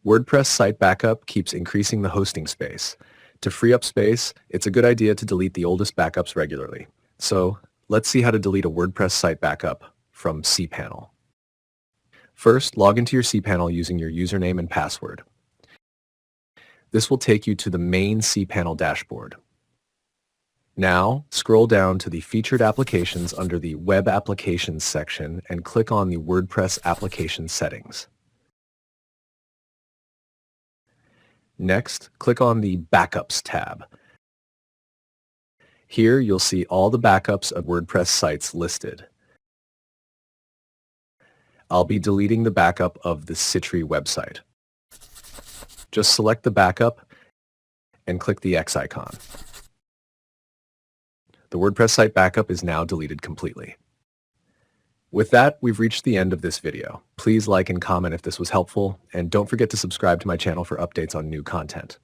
WordPress site backup keeps increasing the hosting space. To free up space, it's a good idea to delete the oldest backups regularly. So let's see how to delete a WordPress site backup from cpanel. First, log into your cpanel using your username and password. This will take you to the main cpanel dashboard. Now, scroll down to the Featured Applications under the Web Applications section and click on the WordPress Application Settings. Next, click on the Backups tab. Here, you'll see all the backups of WordPress sites listed. I'll be deleting the backup of the Citry website. Just select the backup and click the X icon. The WordPress site backup is now deleted completely. With that, we've reached the end of this video. Please like and comment if this was helpful, and don't forget to subscribe to my channel for updates on new content.